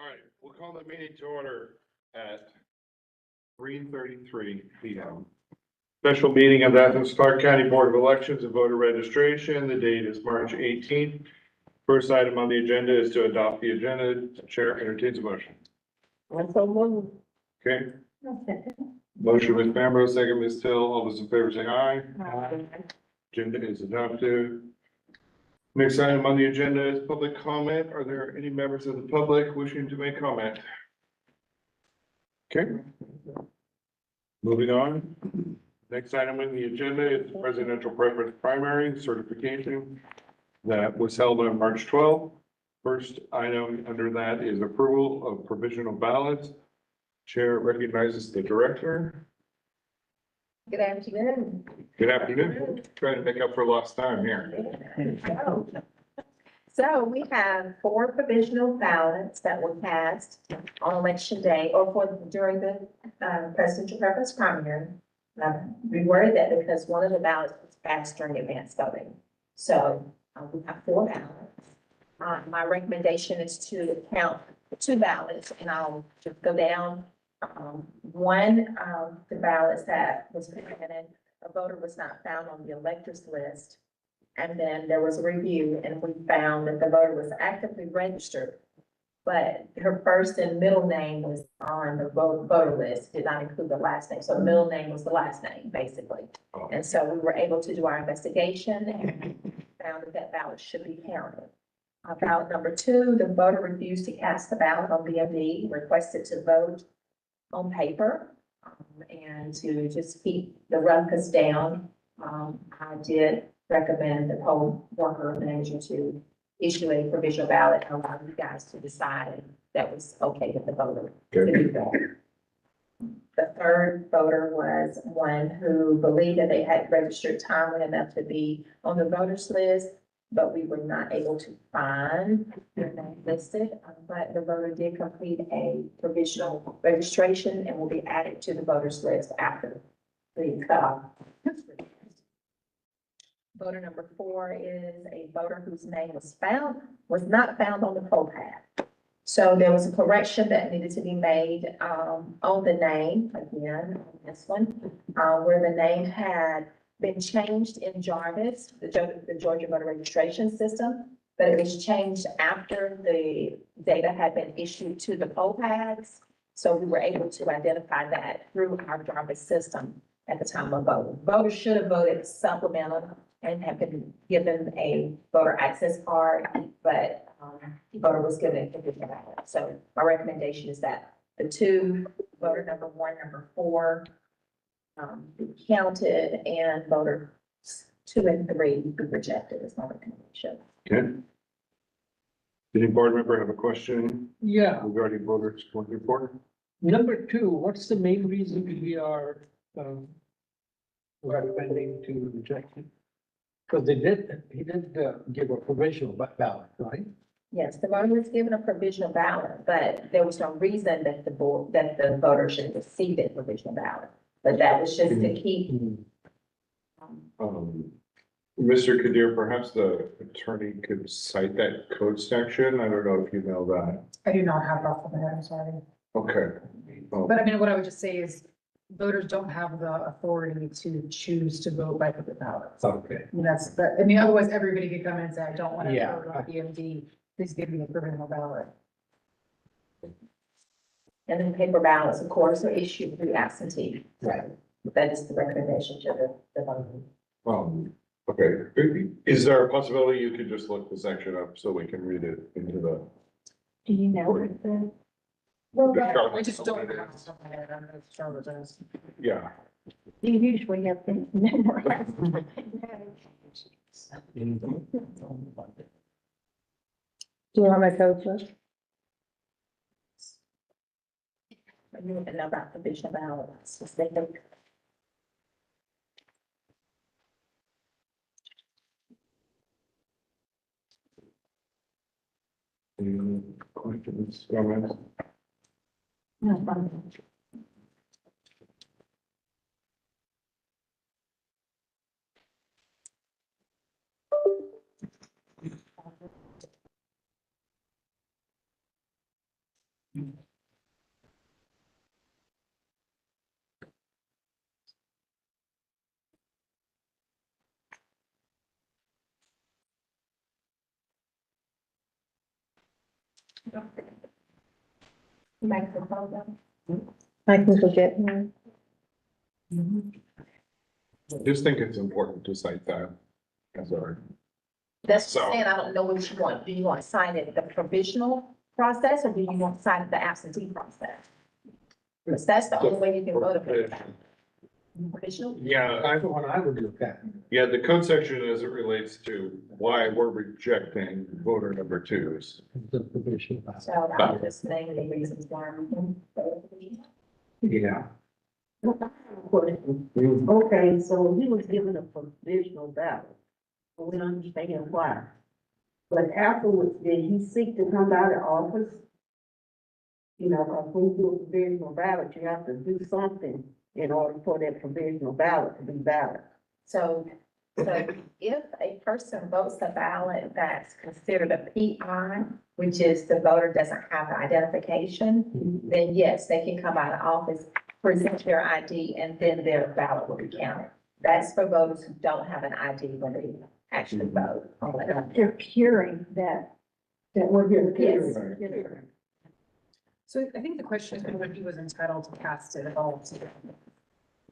All right, we'll call the meeting to order at 3:33 p.m. Special meeting of the Athens-Clarke County Board of Elections and Voter Registration. The date is March 18th. First item on the agenda is to adopt the agenda. Chair entertains a motion. So moved. Okay. Motion Ms. Bambo, second Ms. Till. All those in favor say aye. Agenda is adopted. Next item on the agenda is public comment. Are there any members of the public wishing to make comment? Okay. Moving on. Next item on the agenda is the presidential preference primary certification that was held on March 12th. First item under that is approval of provisional ballots. Chair recognizes the director. Good afternoon. Good afternoon. Trying to make up for lost time here. So we have 4 provisional ballots that were cast on election day or during the presidential preference primary. We worried that because one of the ballots was passed during advance voting. So we have 4 ballots. My recommendation is to count 2 ballots, and I'll just go down. One of the ballots that was presented, a voter was not found on the electors list. And then there was a review, and we found that the voter was actively registered, but her first and middle name was on the voter list, did not include the last name. So the middle name was the last name, basically. And so we were able to do our investigation and found that ballot should be counted. Ballot number 2, the voter refused to cast the ballot on BMD, requested to vote on paper, and to just keep the ruckus down. I did recommend the poll worker manager to issue a provisional ballot and allow you guys to decide if that was okay with the voter to do that. The third voter was one who believed that they had registered timely enough to be on the voters list, but we were not able to find their name listed. But the voter did complete a provisional registration and will be added to the voters list after the cutoff. Voter number 4 is a voter whose name was not found on the poll pad. So there was a correction that needed to be made on the name, again, on this one, where the name had been changed in Jarvis, the Georgia voter registration system, but it was changed after the data had been issued to the poll pads. So we were able to identify that through our Jarvis system at the time of voting. Voters should have voted supplemental and have been given a voter access card, but the voter was given a provisional ballot. So my recommendation is that the 2, voter number 1, number 4, be counted, and voters 2 and 3 be rejected is my recommendation. Okay. Any board member have a question? Yeah, Regarding voters going report? number 2, what's the main reason we are recommending to reject it? Because he did give a provisional ballot, right? Yes, the voter was given a provisional ballot, but there was no reason that the voter should receive a provisional ballot. But that was just to keep. Mr. Kadir, perhaps the attorney could cite that code section. I don't know if you know that. I do not have that off the head, I'm sorry. Okay. But I mean, what I would just say is voters don't have the authority to choose to vote by paper ballots. Okay. I mean, otherwise everybody could come and say, I don't want to Yeah. vote on BMD, please give me a provisional ballot. And then paper ballots, of course, are issued through absentee. Right. That is the recommendation to the voter. Okay. Is there a possibility you could just look the section up so we can read it into the? Do you know? Well, Charlotte- I just don't have it off my head, I'm not sure what it is. Yeah. You usually have things memorized. Do you want my code first? You need to know about provisional ballots, just they look. Any questions, comments? No problem. Microphone. I can go get one. I just think it's important to cite that as our, That's So- saying, I don't know what you want. Do you want to sign it the provisional process, or do you want to sign it the absentee process? Because that's the only way you can vote. Provisional? yeah, That's the one I would look at. yeah, the code section as it relates to why we're rejecting voter number twos. The provisional ballot. So I'll just name the reasons why. Yeah. Okay, so he was given a provisional ballot. But we don't understand why. But afterwards, did he seek to come out of office? You know, because when you do a provisional ballot, you have to do something in order for that provisional ballot to be valid. So if a person votes a ballot that's considered a PI, which is the voter doesn't have the identification, then yes, they can come out of office, present their ID, and then their ballot will be counted. That's for voters who don't have an ID when they actually vote. They're curing that we're here. Yes. So I think the question is whether he was entitled to cast it at all.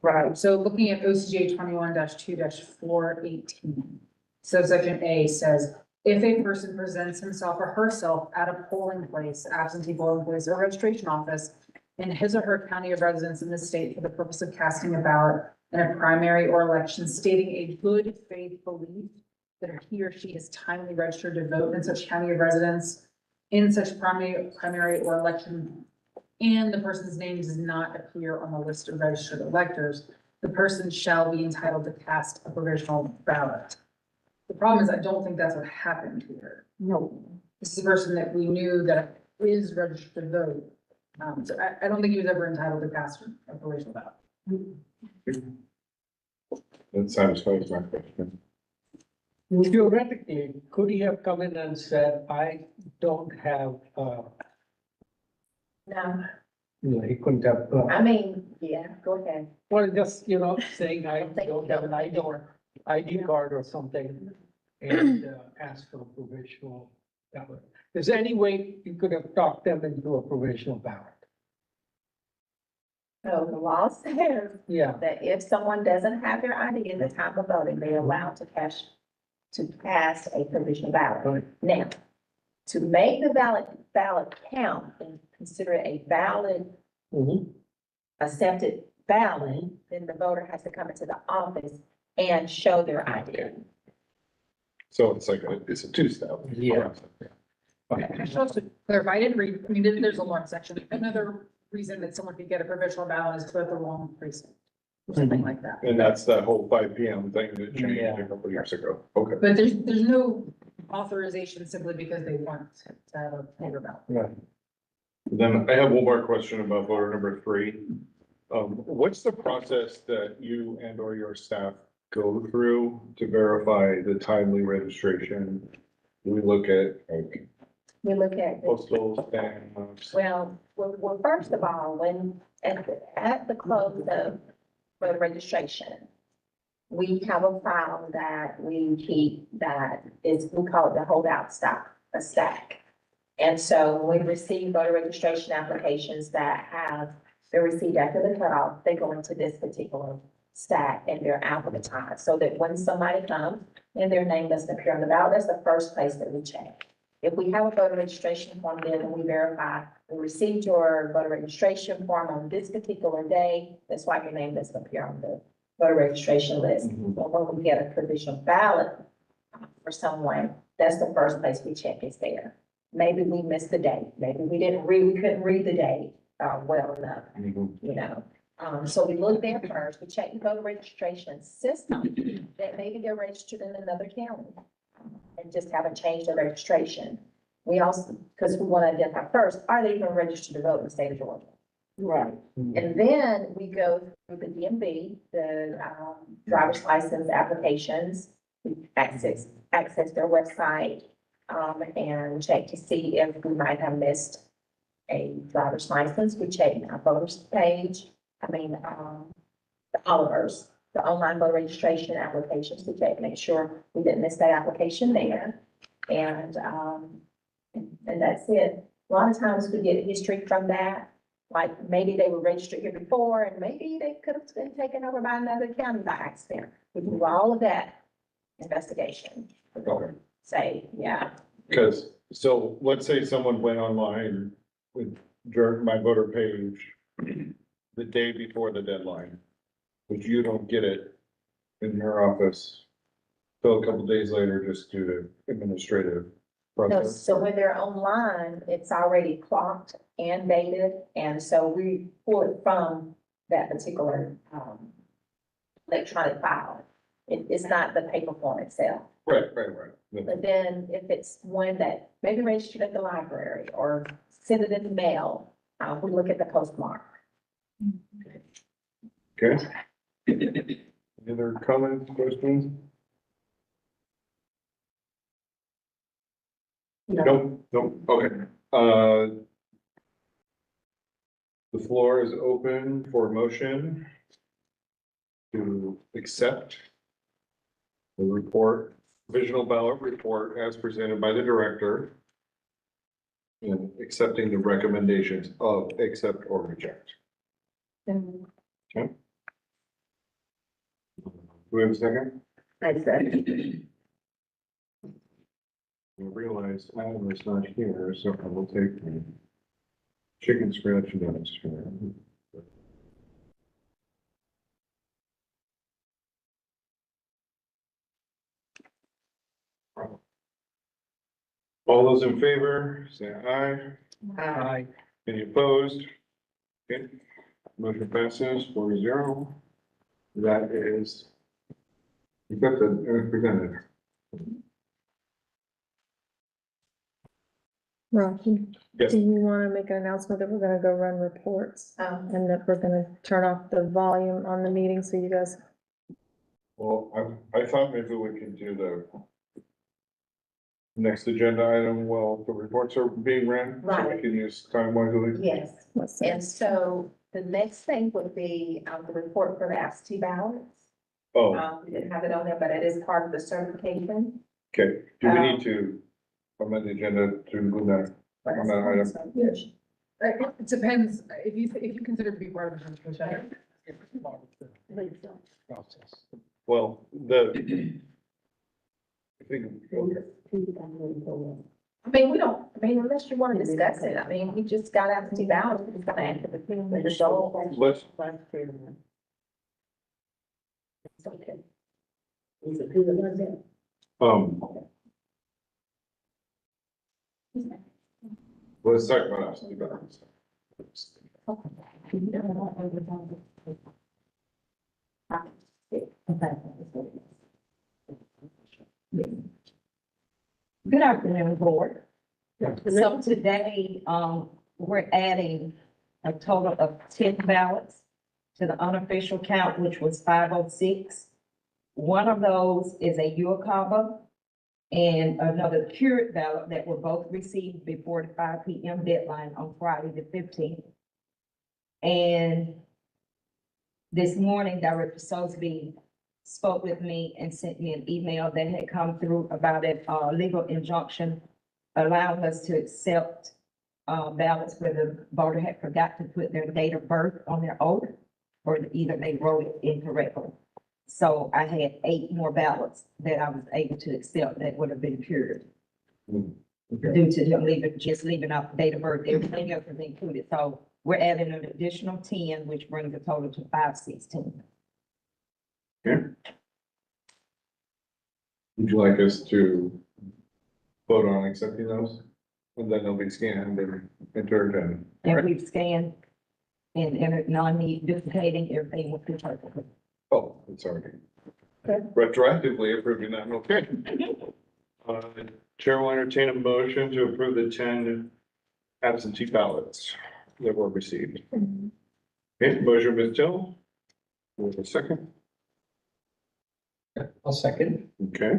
Right. So looking at OCGA 21-2-418. Subsection A says, if a person presents himself or herself at a polling place, absentee polling place or registration office in his or her county of residence in the state for the purpose of casting a ballot in a primary or election, stating a good faith belief that he or she is timely registered to vote in such county of residence in such primary or election, and the person's name does not appear on the list of registered electors, the person shall be entitled to cast a provisional ballot. The problem is, I don't think that's what happened here. No. This is a person that we knew that is registered to vote. So I don't think he was ever entitled to cast a provisional ballot. That satisfies my question. Theoretically, could he have come in and said, I don't have, No, he couldn't have, I mean, yeah, go ahead. well, just, saying I don't have an ID card or something and ask for a provisional ballot. Is there any way you could have talked them into a provisional ballot? So the law says Yeah. that if someone doesn't have their ID in the time of voting, they're allowed to cast a provisional ballot. Right. Now, to make the ballot count and consider it a valid, accepted ballot, then the voter has to come into the office and show their ID. So it's like, it's a two-step. Yeah. I should also clarify, I didn't read, I mean, there's a long section. Another reason that someone could get a provisional ballot is to vote the wrong precinct, or something like that. And that's that whole 5 PM thing that changed Yeah. a couple of years ago. Okay. But there's no authorization simply because they want to have a paper ballot. Right. Then I have one more question about voter number 3. What's the process that you and or your staff go through to verify the timely registration? We look at like We look at, postal stamps. well, first of all, when, at the close of voter registration, we have a file that we keep that is, we call it the holdout stock, a stack. And so when we receive voter registration applications that have been received after the cutoff, they go into this particular stack and they're alphabetized, so that when somebody comes and their name doesn't appear on the ballot, that's the first place that we check. If we have a voter registration form, then we verify we received your voter registration form on this particular day. That's why your name doesn't appear on the voter registration list. But when we get a provisional ballot for someone, that's the first place we check is there. Maybe we missed the date. Maybe we couldn't read the date well enough, So we look there first. We check the voter registration system that maybe they're registered in another county and just haven't changed their registration. We also, because we want to identify first, are they even registered to vote in the state of Georgia? Right. And then we go through the DMV, the driver's license applications, we access their website, and check to see if we might have missed a driver's license. We check our voters page, the Olivers, the online voter registration applications. We check, make sure we didn't miss that application there. And that's it. A lot of times we get history from that, like maybe they were registered here before and maybe they could have been taken over by another county by accident. We do all of that investigation, Okay. say, yeah. Because, so let's say someone went online with my voter page the day before the deadline, but you don't get it in your office till a couple days later, just due to administrative No, process. so when they're online, it's already clocked and dated, and so we pull it from that particular, electronic file. It's not the paper form itself. Right. But then if it's one that maybe registered at the library or sent it in the mail, we look at the postmark. Okay. Any other comments, questions? Nope, okay. The floor is open for motion to accept the report, provisional ballot report as presented by the director and accepting the recommendations of accept or reject. Do we have a second? I said, I realize Adam is not here, so I will take the chicken scratch notes here. All those in favor, say aye. Aye. Any opposed? Okay, motion passes 4-0. That is accepted and presented. Rocky, Yes. do you want to make an announcement that we're gonna go run reports and that we're gonna turn off the volume on the meeting so you guys, Well, I thought maybe we could do the next agenda item while the reports are being ran. So we Right. can use time wisely. Yes, let's see. and so the next thing would be, the report for the absentee ballots. Oh, We didn't have it on there, but it is part of the certification. okay. Do we need to amend the agenda to move that? On that item. It depends, if you consider it to be part of the certification. Process. Well, I think, I mean, we don't, I mean, unless you want to discuss it, I mean, we just got absentee ballots, it's gonna add to the result. let's, It's okay. Is it good like that? let's talk about absentee ballots. Good afternoon, board. So today, we're adding a total of 10 ballots to the unofficial count, which was 506. One of those is a Uacaba and another cured ballot that were both received before the 5 p.m. deadline on Friday, the 15th. And this morning, Director Sosby spoke with me and sent me an email that had come through about a legal injunction allowing us to accept ballots where the voter had forgot to put their date of birth on their oath, or either they wrote it incorrectly. So I had 8 more ballots that I was able to accept that would have been cured Okay. due to them leaving out the date of birth. Everything else was included. So we're adding an additional 10, which brings the total to 516. Would you like us to vote on accepting those? And then they'll be scanned and entered and. And we've scanned and entered non-need duplicating everything with the total. Oh, it's already. Retroactively approving that, okay. Chair will entertain a motion to approve the 10 absentee ballots that were received. Okay, motion, Ms. Till. With a second, I'll second. okay.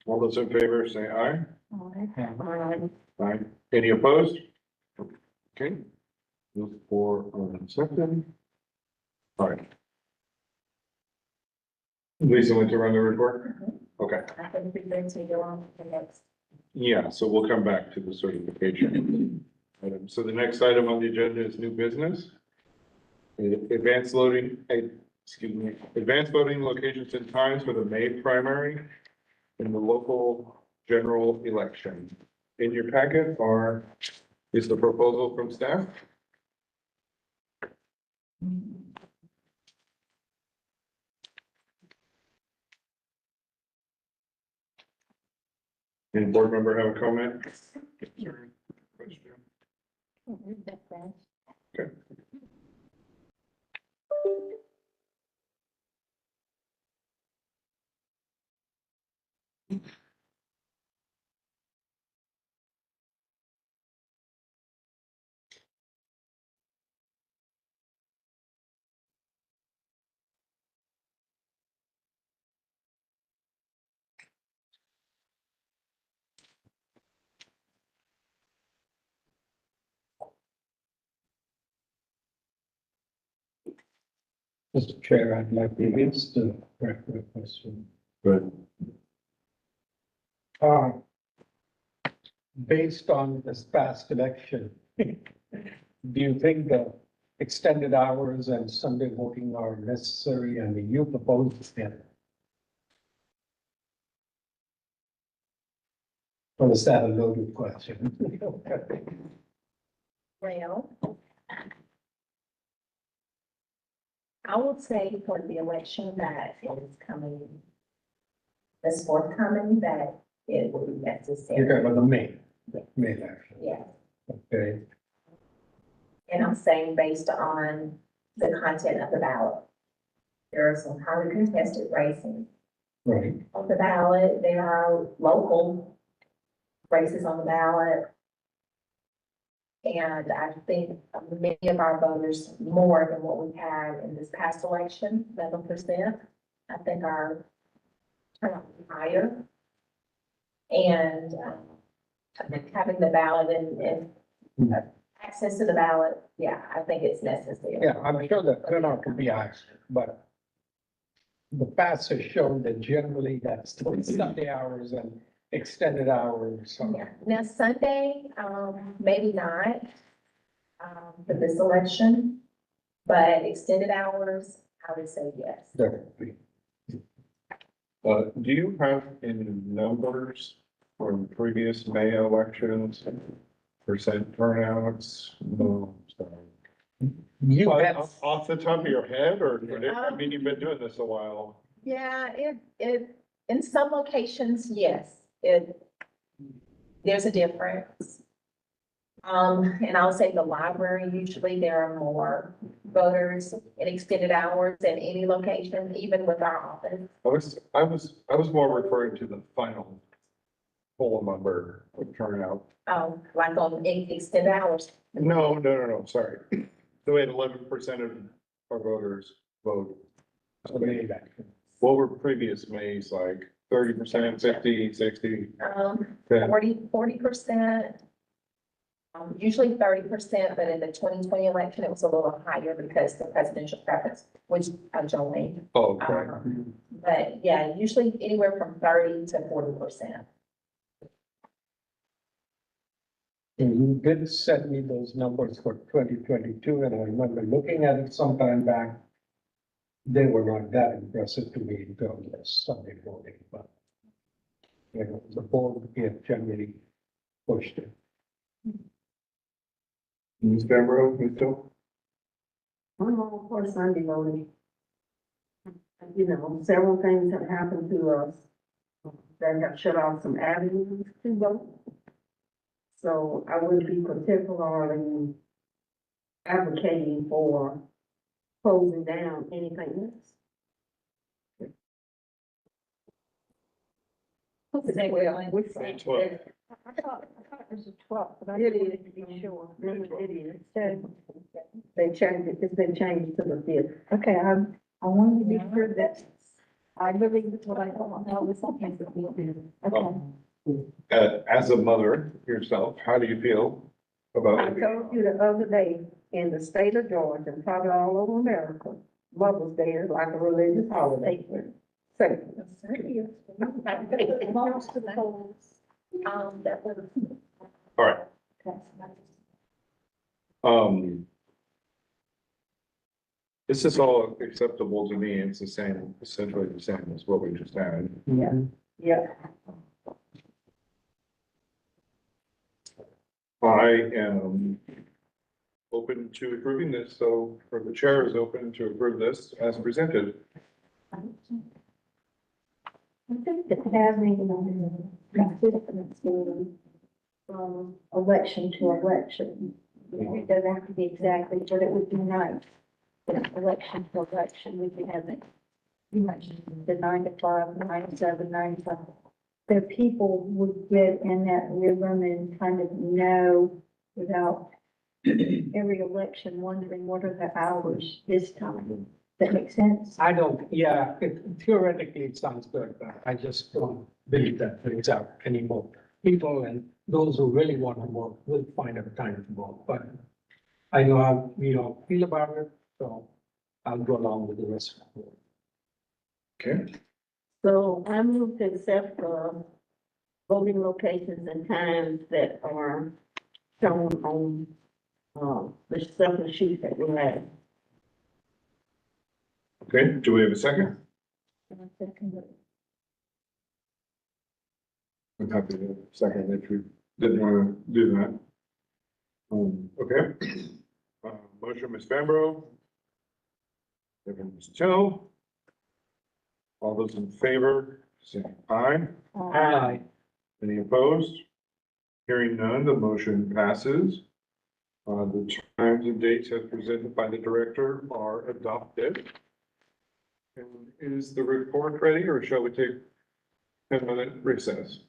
All those in favor say aye. Aye. Any opposed? Okay. Those 4 are accepted. All right. Lisa went to run the report? Okay. I think we're going to go on to the next Yeah, so we'll come back to the certification item. So the next item on the agenda is new business. Advanced loading, excuse me, advanced voting locations and times for the May primary and the local general election. In your packet is the proposal from staff. Any board member have a comment? Concern? Question? Okay. Mr. Chair, I'd like to ask the director a question. Good. Uh, Based on this past election, do you think the extended hours and Sunday voting are necessary and do you propose them? Or is that a loaded question? Well, I would say for the election that is coming, this forthcoming, that it will be You're necessary. talking about the May election, Yeah, okay? and I'm saying based on the content of the ballot. There are some highly contested races Right. on the ballot. There are local races on the ballot. And I think many of our voters, more than what we had in this past election, 11%. I think our turnout is higher. And I think having the ballot and access to the ballot, yeah, I think it's necessary. Yeah, I'm sure the turnout could be high, but the past has shown that generally that's Sunday hours and extended hours. So Yeah. Now Sunday, maybe not, for this election, but extended hours, I would say yes. definitely. Do you have any numbers from previous May elections, percent turnouts? No, sorry. You had, Off the top of your head, or, I mean, you've been doing this a while. Yeah, in some locations, yes, there's a difference. And I'll say the library, usually there are more voters in extended hours than any location, even with our office. I was more referring to the final poll number of turnout. Like on extended hours. No, sorry. So we had 11% of our voters vote. What were previous Mays like? 30%, 50, 60? 10? 40%. Usually 30%, but in the 2020 election, it was a little higher because the presidential preference, which I joined. Oh, okay. But yeah, usually anywhere from 30 to 40%. you did send me those numbers for 2022, and I remember looking at it sometime back. They were not that impressive to me in terms of Sunday voting, but you know, the board here generally pushed it. Ms. Pembroke, Ms. Hill? I'm all for Sunday voting. You know, several things have happened to us that have shut off some avenues to vote. So I would be particularly advocating for closing down anything else. Well, May 12. I thought it was the 12th, but it is to be sure. It is. They changed it, it's been changed to the 5th. Okay, I wanted to be sure that I believe it's what I thought. No, it's something that we do. Okay. As a mother yourself, how do you feel about? I told you the other day, in the state of Georgia, and probably all over America, Mother's Day is like a religious holiday. So, That was. All right. This is all acceptable to me. It's the same, essentially the same as what we just had. Yeah. I am open to approving this, so, or the chair is open to approve this as presented. I think that having consistency from election to election, it doesn't have to be exactly, but it would be nice. If election to election, we could have it pretty much the 9 to 5, 9 to 7, 9 to 5. That people would get in that rhythm and kind of know without every election wondering what are the hours this time. That makes sense? I don't, yeah, theoretically, it sounds good, but I just don't believe that brings out any more people, and those who really want to vote will find a time to vote, but I know how you don't feel about it, so I'll go along with the rest of the board. Okay, So I move to accept, voting locations and times that are shown on, the separate sheet that we have. okay, do we have a second? I'm happy to second if you didn't want to do that. Okay. Motion, Ms. Fambro. Second, Ms. Till. All those in favor, say aye. Aye. Any opposed? Hearing none, the motion passes. The times and dates as presented by the director are adopted. And is the report ready, or shall we take 10-minute recess?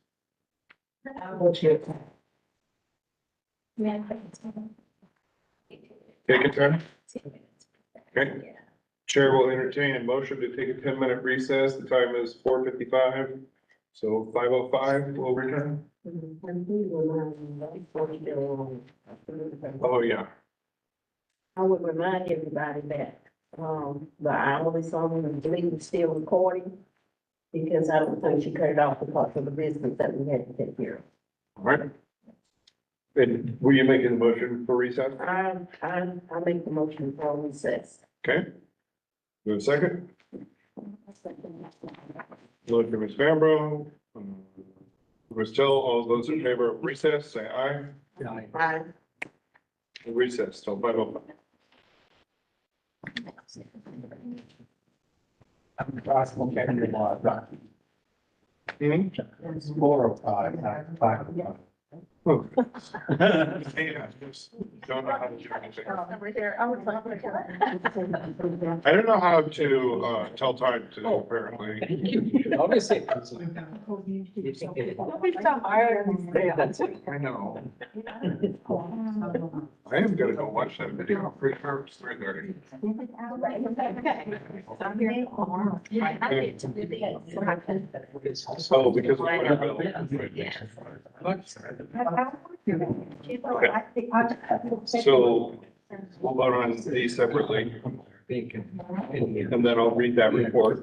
Take a turn. Okay. Chair will entertain a motion to take a 10-minute recess. The time is 4:55. So 5:05 will return. Oh, yeah. I would remind everybody that, the hourly song, I believe is still recording. Because I don't think she cut it off because of the business that we had to take care of. All right. And were you making the motion for recess? I make the motion for recess. Okay. Do we have a second? Motion, Ms. Fambro. Ms. Till, all those in favor of recess, say aye. Aye. Aye. Recess till 5:05. I'm possible getting the law done. Hmm? It's 4:05, not 5:05. Oh. Yeah, just don't know how to do anything. Over here, I was like. I don't know how to, tell time to apparently. Obviously, it's like that. That's it. I know. I am gonna go watch that video for sure. It's 3:30. I'm here tomorrow. I get to do the. Oh, because of Winterville. So we'll vote on these separately, and then I'll read that report.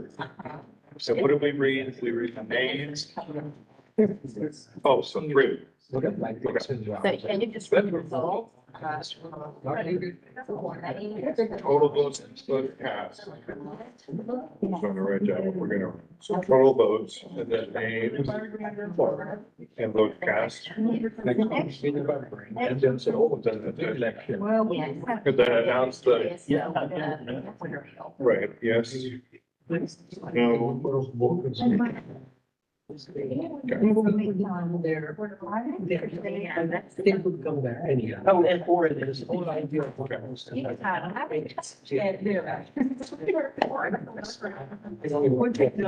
So what did we read? We read the names. Oh, so 3. Can you just read the result? Total votes cast. Just want to write down what we're gonna, so total votes and then names and vote cast. And then announce the, right, yes. No. They would go there anyhow. Oh, and or it is, whole idea of what I was to.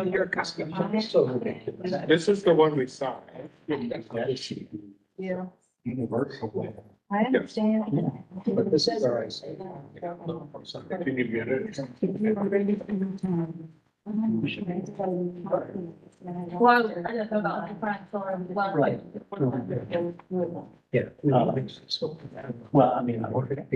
Your custom, so ridiculous. This is the one we signed. Yeah. Universal. I understand. But this is our. Can you get it? Well, I just know about the front door. Right. Yeah. Well, I mean, I ordered it.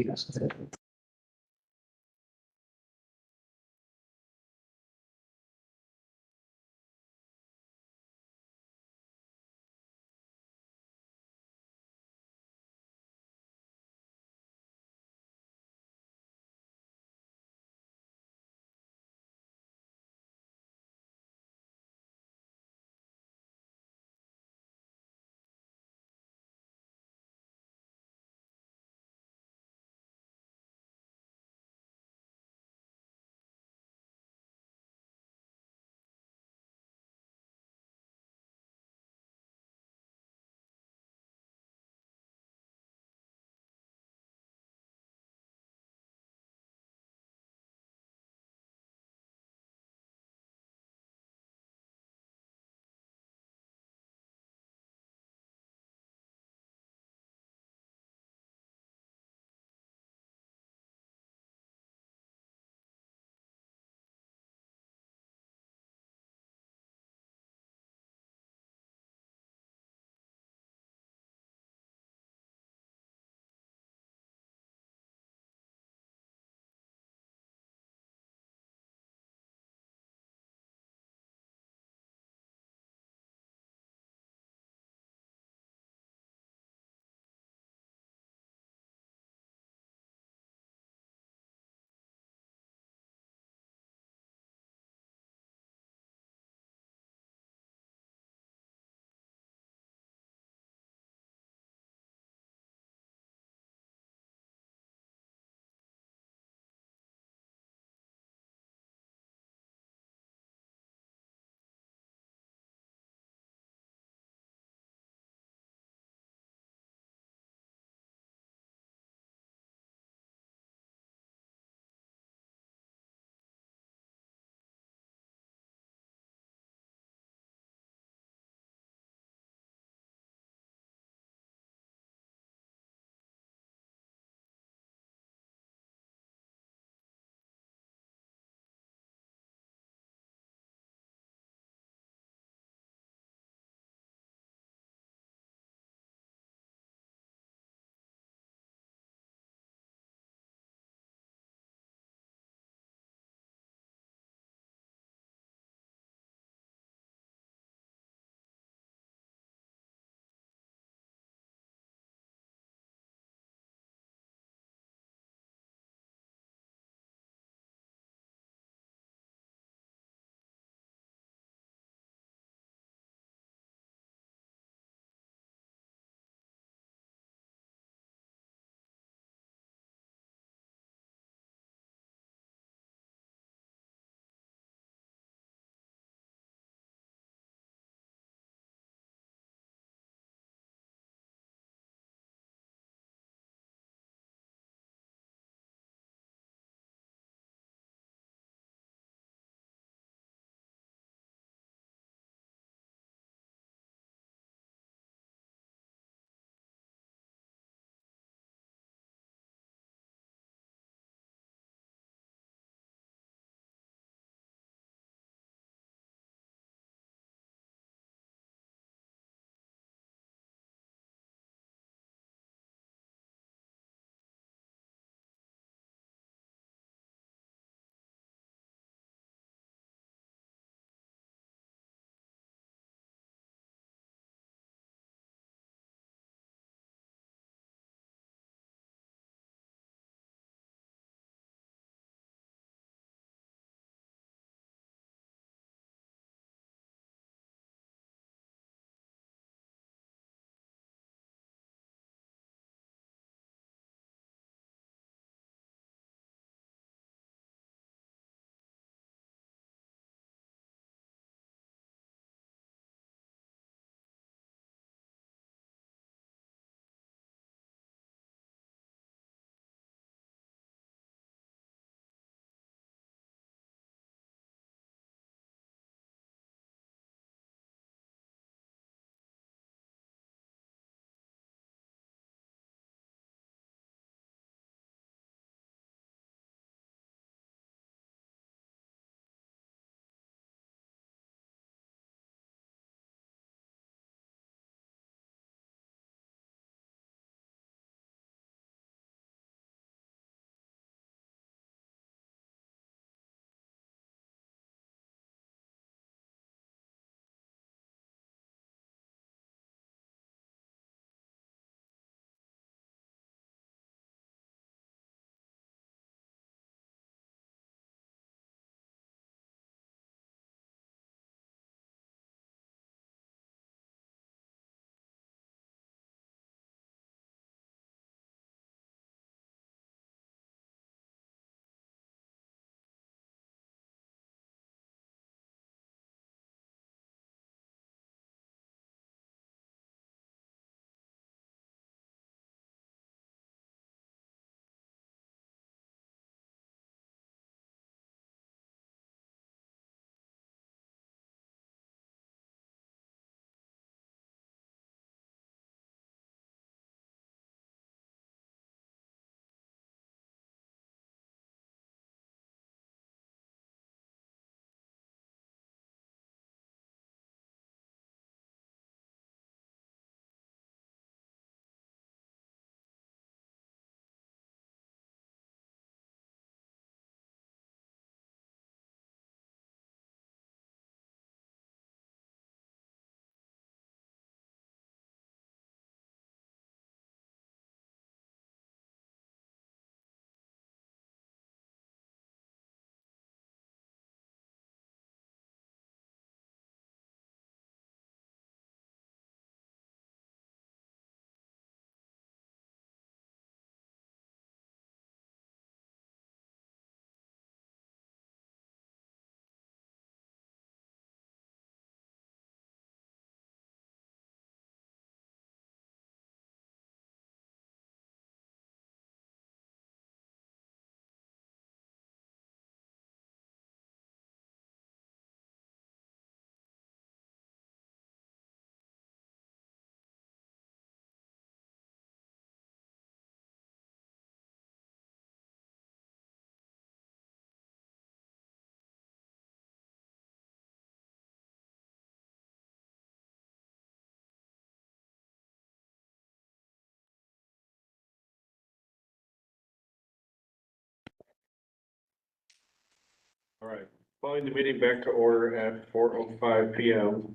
All right, calling the meeting back to order at 4:05 PM.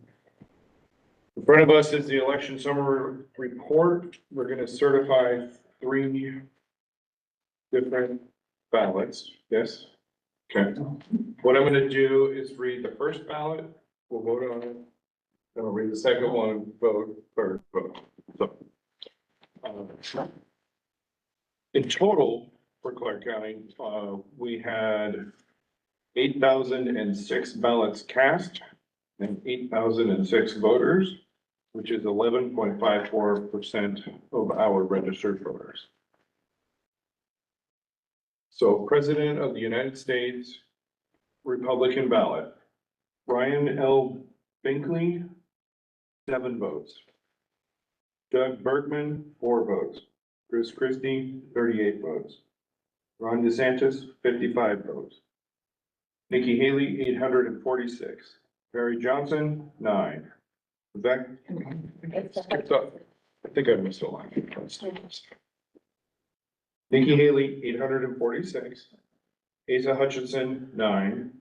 In front of us is the election summary report. We're gonna certify 3 different ballots, yes? Okay. What I'm gonna do is read the first ballot, we'll vote on it. Then I'll read the second one, vote, third, vote. So, in total, for Clarke County, we had 8,006 ballots cast and 8,006 voters, which is 11.54% of our registered voters. So President of the United States, Republican ballot, Ryan L. Binkley, 7 votes. Doug Bergman, 4 votes. Chris Christie, 38 votes. Ron DeSantis, 55 votes. Nikki Haley, 846. Barry Johnson, 9. Vivek, I think I missed a line. Nikki Haley, 846. Asa Hutchinson, 9.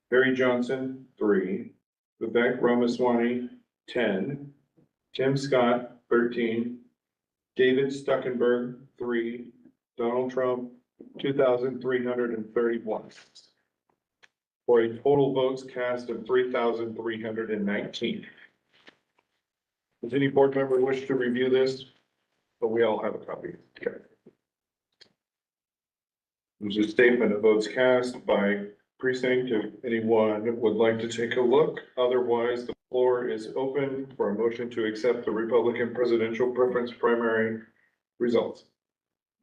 Barry Johnson, 3. Vivek Ramaswamy, 10. Tim Scott, 13. David Stuckenberg, 3. Donald Trump, 2,331. For a total votes cast of 3,319. Does any board member wish to review this? But we all have a copy. Okay. There's a statement of votes cast by precinct. If anyone would like to take a look, otherwise the floor is open for a motion to accept the Republican presidential preference primary results.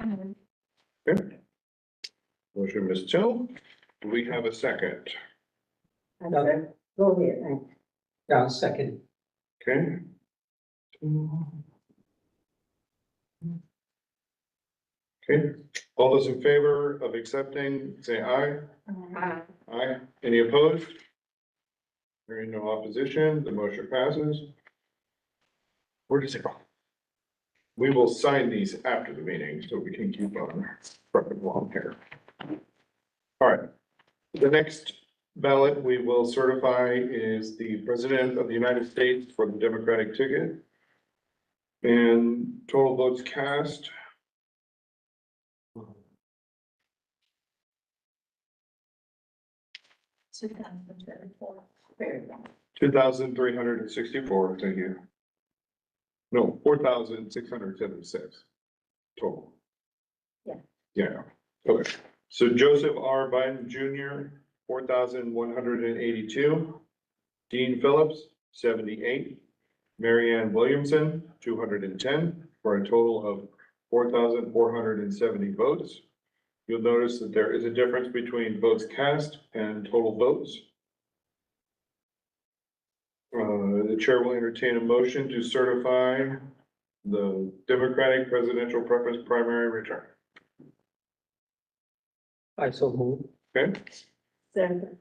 Okay. Motion, Ms. Till. Do we have a second? Okay, go ahead, thank you. Yeah, second. Okay. Okay, all those in favor of accepting, say aye. Aye. Any opposed? Hearing no opposition, the motion passes. Where does it go? We will sign these after the meeting so we can keep on trucking along here. All right, the next ballot we will certify is the President of the United States for the Democratic ticket. And total votes cast. Two thousand twenty-four. Very well. 2,364, thank you. No, 4,676 total. Yeah. Yeah, okay. So Joseph R. Biden Jr., 4,182. Dean Phillips, 78. Marianne Williamson, 210, for a total of 4,470 votes. You'll notice that there is a difference between votes cast and total votes. The chair will entertain a motion to certify the Democratic presidential preference primary return. I so move. Okay, Second.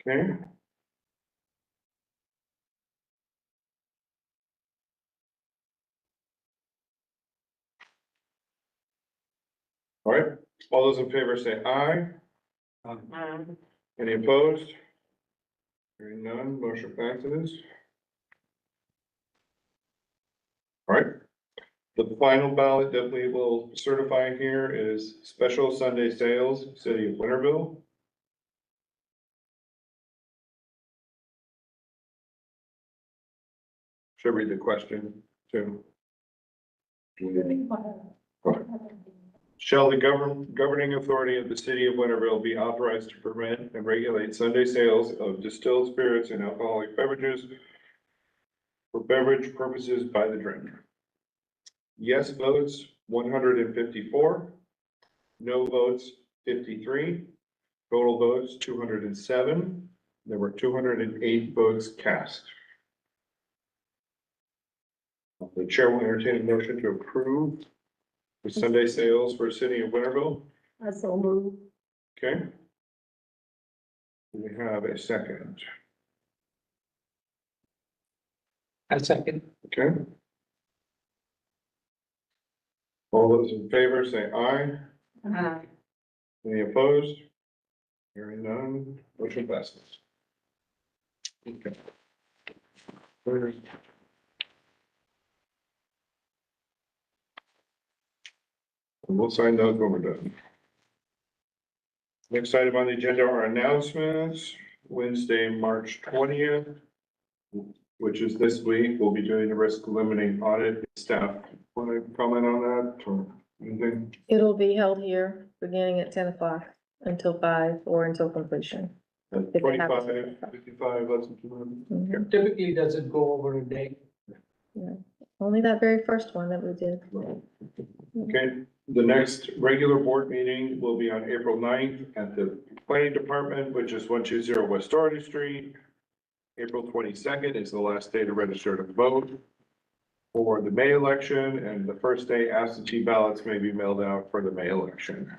okay. All right, all those in favor say aye. Any opposed? Hearing none, motion passes. All right. The final ballot that we will certify here is special Sunday sales, City of Winterville. Should I read the question too? Shall the governing authority of the City of Winterville be authorized to permit and regulate Sunday sales of distilled spirits and alcoholic beverages for beverage purposes by the drink? Yes votes, 154. No votes, 53. Total votes, 207. There were 208 votes cast. The chair will entertain a motion to approve the Sunday sales for City of Winterville. I so move. Okay. We have a second. I second. Okay. All those in favor say aye. Any opposed? Hearing none, motion passes. Okay. We'll sign those when we're done. Next item on the agenda are announcements. Wednesday, March 20th, which is this week, we'll be doing the risk limiting audit. Staff, want to comment on that or anything? It'll be held here, beginning at 10 o'clock until 5 or until completion. If it happens. 25, 55, less than 200. Typically doesn't go over a day. Only that very first one that we did. Okay, the next regular board meeting will be on April 9th at the planning department, which is 120 West Doherty Street. April 22nd is the last day to register to vote for the May election, and the first day absentee ballots may be mailed out for the May election.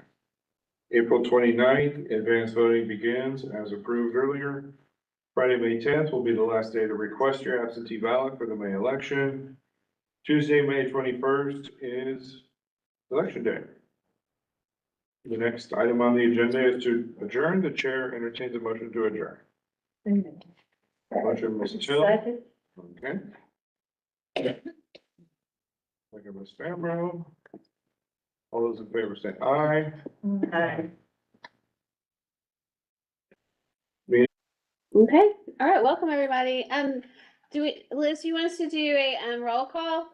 April 29th, advanced voting begins as approved earlier. Friday, May 10th will be the last day to request your absentee ballot for the May election. Tuesday, May 21st is election day. The next item on the agenda is to adjourn. The chair entertains a motion to adjourn. Motion, Ms. Hill. Second. Okay. Second, Ms. Fambro. All those in favor say aye. Aye. Okay, all right, welcome, everybody. Liz, you want us to do a, roll call?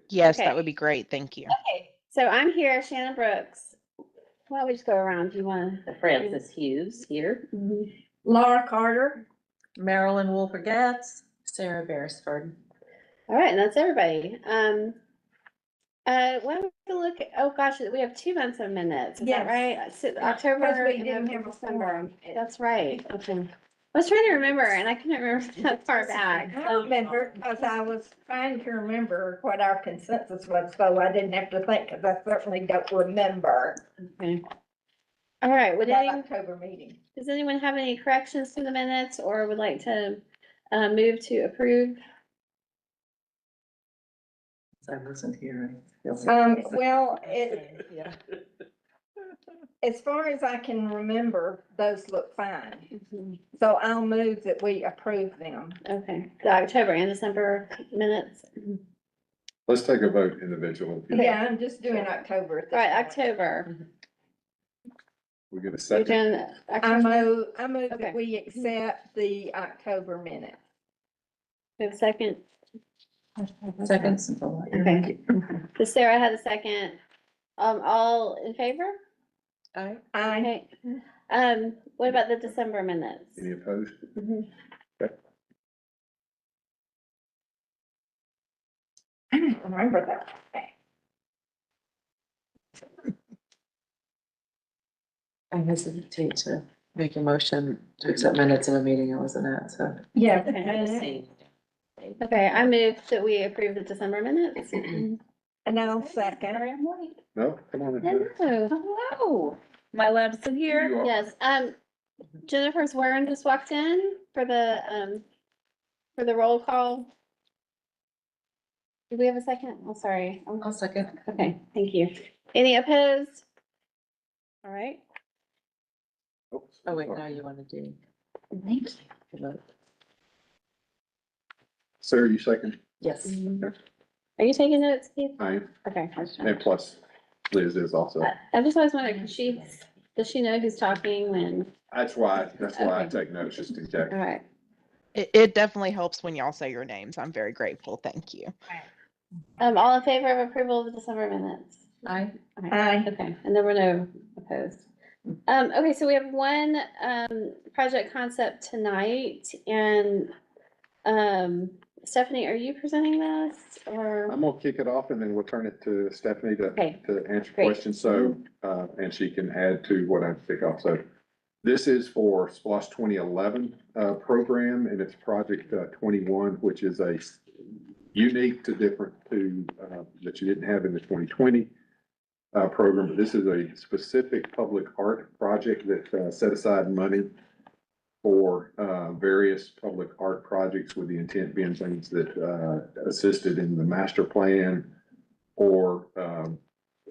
Yes, Okay. that would be great. Thank you. Okay, so I'm here, Shannon Brooks. Why don't we just go around? Do you want to? Francis Hughes here. Laura Carter. Marilyn Wolfer Gatz. Sarah Beresford. All right, and that's everybody. Why don't we look at, oh gosh, we have 2 months of minutes, is that Yes. right? So October Because we and didn't November, have a December. forum. That's right, okay. I was trying to remember, and I couldn't remember that far back. I remember, because I was trying to remember what our consensus was, so I didn't have to think, because I certainly don't remember Okay. All right, that October meeting. does anyone have any corrections to the minutes or would like to move to approve? I wasn't here. Well, Yeah. as far as I can remember, those look fine. So I'll move that we approve them. Okay, the October and December minutes. Let's take a vote individually. Yeah, I'm just doing October. at this All right, point. October. We get a You're second. doing I October. move Okay. that we accept the October minutes. We have a second. Seconds. Okay. So Sarah had a second. All in favor? Aye. I, Okay. What about the December minutes? Any opposed? I don't remember that. I hesitate to make a motion to accept minutes of a meeting I wasn't at, so. Yeah. Okay, I move that we approve the December minutes. And I'll second. No, come on. Hello. Hello. Am I allowed to sit here? You are. Yes, Jennifer Swearing just walked in for the roll call. Do we have a second? Oh, sorry. I'll second. Okay, thank you. Any opposed? All right. Oh, wait, now you want to do. Thank you. Sarah, you second? Yes. Are you taking notes, Keith? Aye. Okay. And plus Liz is also. I just always wondered, does she know who's talking when? That's why I Okay. take notes, just in case. All right. It definitely helps when y'all say your names. I'm very grateful. Thank you. All in favor of approval of the December minutes? Aye. Aye. Okay, and there were no opposed. Okay, so we have one, project concept tonight and, Stephanie, are you presenting this or? I'm gonna kick it off and then we'll turn it to Stephanie Okay. to answer Great. questions. So, and she can add to what I pick off. So this is for SPLOST 2011 program, and it's project 21, which is a unique to different to that you didn't have in the 2020 program. But this is a specific public art project that set aside money for various public art projects, with the intent being things that assisted in the master plan, or a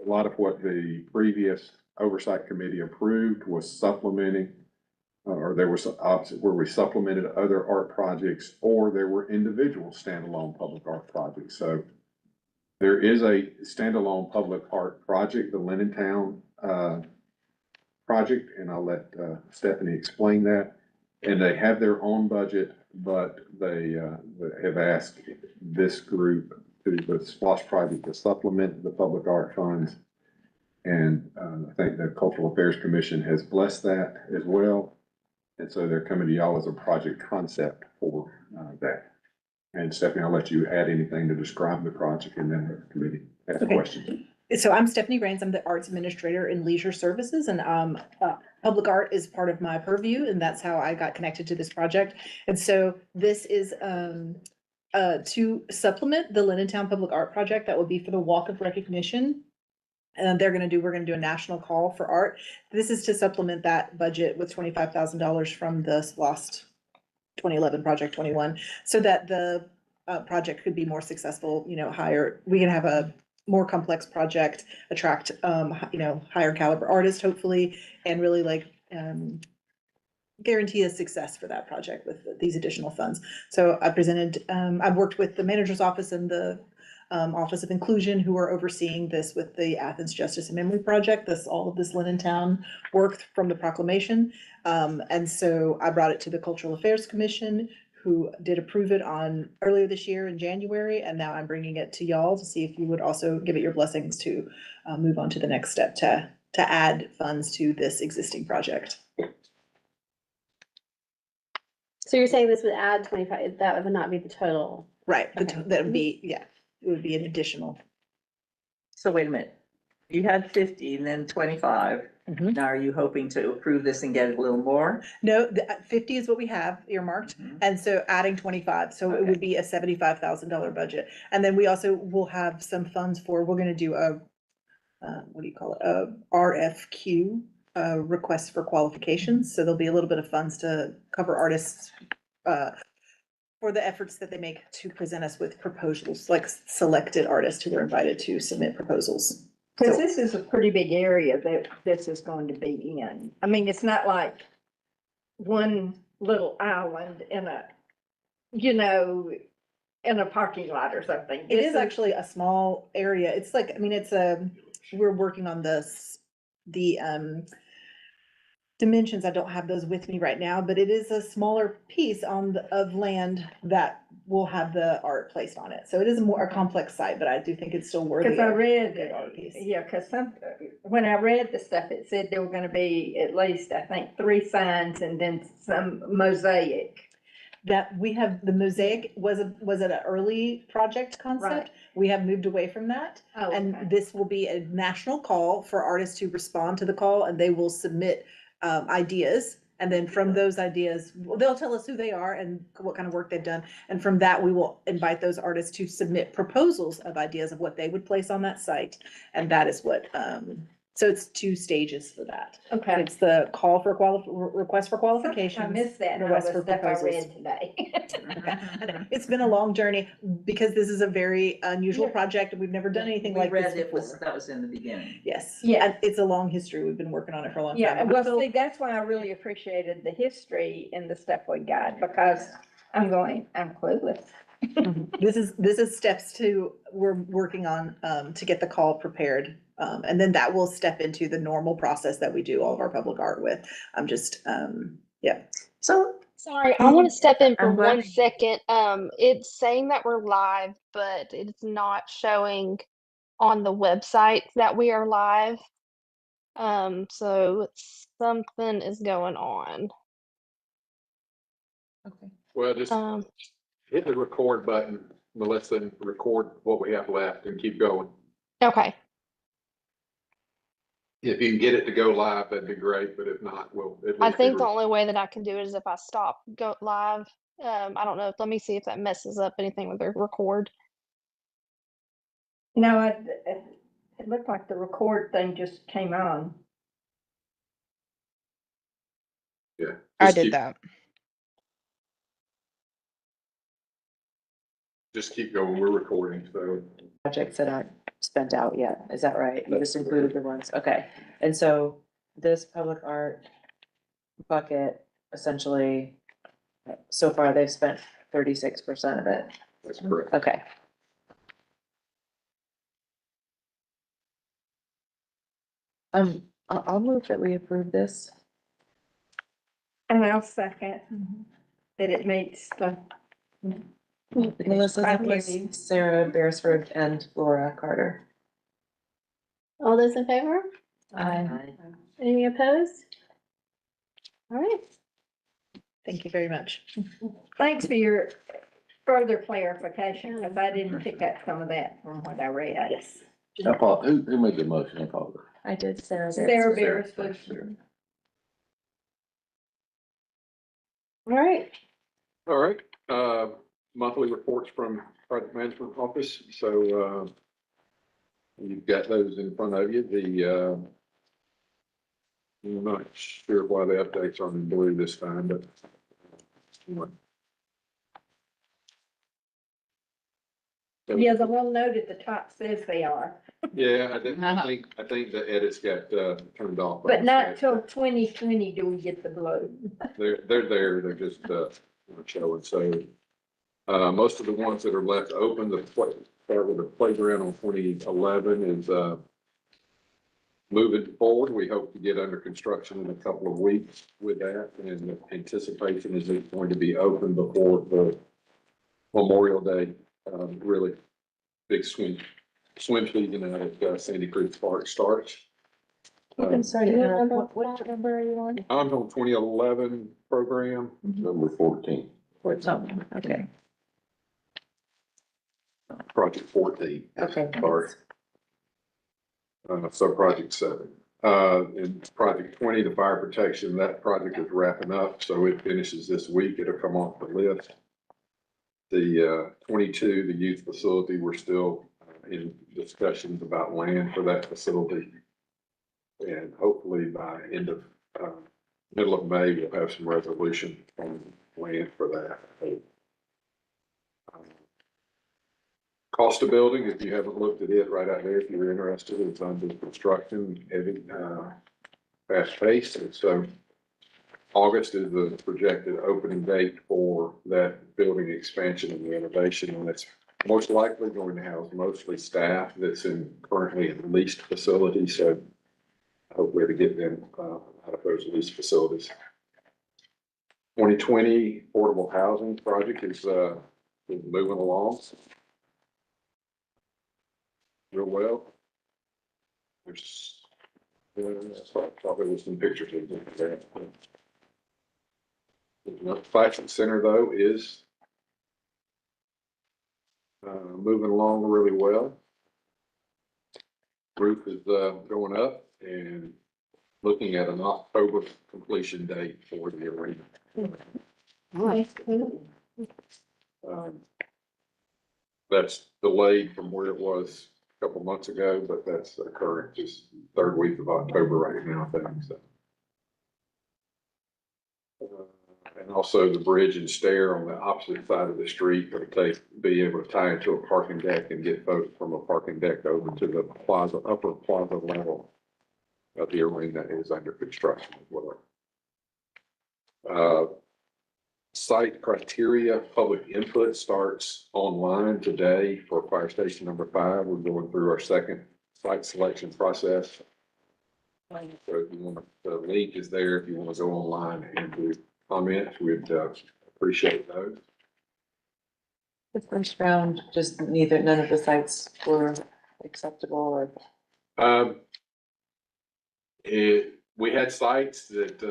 lot of what the previous Oversight Committee approved was supplementing, or there was opposite where we supplemented other art projects, or there were individual standalone public art projects. So there is a standalone public art project, the Lennon project, and I'll let Stephanie explain that. And they have their own budget, but they have asked this group to the SPLOST project to supplement the public art funds. And I think the Cultural Affairs Commission has blessed that as well. And so they're coming to y'all as a project concept for that. And Stephanie, I'll let you add anything to describe the project and then the committee ask Okay. questions. So I'm Stephanie Rains. I'm the Arts Administrator in Leisure Services, and public art is part of my purview, and that's how I got connected to this project. And so this is to supplement the Lennon Public Art Project. That will be for the Walk of Recognition. And we're gonna do a national call for art. This is to supplement that budget with $25,000 from the lost 2011 Project 21, so that the project could be more successful, we can have a more complex project, attract, higher caliber artists, hopefully, and really guarantee a success for that project with these additional funds. So I've worked with the manager's office and the Office of Inclusion, who are overseeing this with the Athens Justice and Memory Project, all of this Lennon work from the proclamation. And so I brought it to the Cultural Affairs Commission, who did approve it earlier this year in January, and now I'm bringing it to y'all to see if you would also give it your blessings to move on to the next step to add funds to this existing project. So you're saying this would add 25, that would not be the total? Right, Okay. that would be, it would be an additional. So wait a minute, you had 50 and then 25. Mhm. Now are you hoping to approve this and get a little more? No, the 50 is what we have earmarked, and so adding 25, so it would be a $75,000 budget. And then we also will have some funds we're gonna do a RFQ, request for qualifications. So there'll be a little bit of funds to cover artists for the efforts that they make to present us with proposals, like selected artists who are invited to submit proposals. Cause this is a pretty big area that this is going to be in. I mean, it's not like one little island in a parking lot or something. It is actually a small area. It's we're working on the dimensions. I don't have those with me right now, but it is a smaller piece of land that will have the art placed on it. So it is a complex site, but I do think it's still worthy. Cause I read, good art piece. cause when I read the stuff, it said there were gonna be at least, I think, 3 signs and then some mosaic. That we have, the mosaic was it an early project concept? Right. We have moved away from that. Oh, And okay. this will be a national call for artists to respond to the call, and they will submit ideas. And then from those ideas, they'll tell us who they are and what kind of work they've done. And from that, we will invite those artists to submit proposals of ideas of what they would place on that site. And that is what, so it's 2 stages for that. Okay. It's the call for request for qualifications. I missed that, and all the request for stuff I proposals. read today. It's been a long journey because this is a very unusual Yeah. project and we've never done anything We like this read it before. that was in the beginning. Yes. Yeah. And it's a long history. We've been working on it for a long time. Yeah, And we well, feel- see, that's why I really appreciated the history and the stuff we got, because I'm clueless. This is steps we're working on, to get the call prepared. And then that will step into the normal process that we do all of our public art with. I'm just, yeah. So Sorry, I want to step in for I'm glad 1 second. It's saying that we're live, but it's not showing on the website that we are live. So something is going on. Okay. Well, just hit the record button, Melissa, and record what we have left and keep going. Okay. If you can get it to go live, that'd be great, but if not, we'll. at I least think be the only way that I can do it is if I stop go live. I don't know. Let me see if that messes up anything with the record. No, it looked like the record thing just came on. Yeah. I just did keep- that. Just keep going. We're recording, so. Projects that I spent out yet, is that right? You just included the ones, okay. And so this public art bucket, essentially, so far they've spent 36% of it. That's correct. Okay. I'll move that we approve this. And I'll second that it meets the. Melissa Nicholas, Sarah Beresford, and Laura Carter. All those in favor? Aye. Any opposed? All right. Thank you very much. Thanks for your further clarification, because I didn't pick up some of that from what I read. Yes. Who made the motion? I apologize. I did Sarah Sarah Beresford. Beresford. All right. All right, monthly reports from project management office, so, you've got those in front of you, I'm not sure why the updates aren't in blue this time, but. Yeah, the one note at the top says they are, Yeah, I think the edits got, turned off. but not till 2020 do we get the blue. They're there, they're just, showing, so, most of the ones that are left open, start with the playground on 2011 is, moving forward. We hope to get under construction in a couple of weeks with that, and the anticipation is it's going to be open before the Memorial Day, really big swim season out at Sandy Creek Park starts. I'm sorry, what number are you on? I'm on 2011 program. Number 14. Okay. Project 14. Okay. Sorry. So project 7. And project 20, the fire protection, that project is wrapping up, so it finishes this week. It'll come off the list. The 22, the youth facility, we're still in discussions about land for that facility. And hopefully by end of, middle of May, we'll have some resolution on land for that. Cost of building, if you haven't looked at it right out there, if you're interested, it's under construction, heavy, fast paced. And so August is the projected opening date for that building expansion and renovation. And that's most likely going to house mostly staff that's currently in leased facilities. So hopefully to get them out of those leased facilities. 2020 affordable housing project is moving along real well. There's probably with some pictures of there. The Fashion Center though is moving along really well. Roof is going up and looking at an October completion date for the arena. That's delayed from where it was a couple months ago, but that's occurring just third week of October right now, I think. So. And also the bridge and stair on the opposite side of the street will be able to tie into a parking deck and get folks from a parking deck over to the plaza, upper plaza level of the arena is under construction as well. Site criteria, public input starts online today for fire station number 5. We're going through our second site selection process. So if you want, the link is there if you want to go online and do comments, we'd appreciate those. The first round, just none of the sites were acceptable or? We had sites that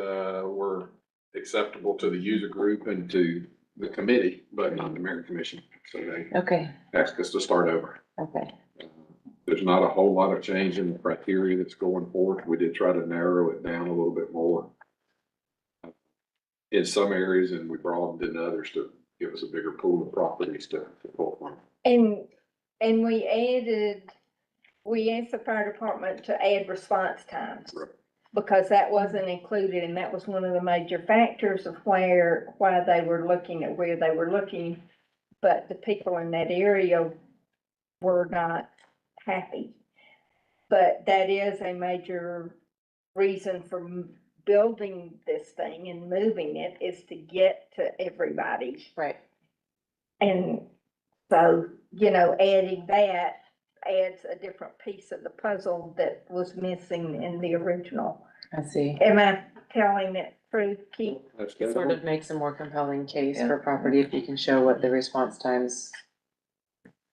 were acceptable to the user group and to the committee, but not the mayor commission. So they Okay, asked us to start over. okay. There's not a whole lot of change in the criteria that's going forward. We did try to narrow it down a little bit more in some areas, and we broadened in others to give us a bigger pool of properties to pull from. And we asked the fire department to add response times. Right. Because that wasn't included, and that was one of the major factors of why they were looking at where they were looking. But the people in that area were not happy. But that is a major reason for building this thing and moving it, is to get to everybody. Right. And so, you know, adding that adds a different piece of the puzzle that was missing in the original. I see. Am I telling it true, Keith? It sort of makes a more compelling case for property if you can show what the response times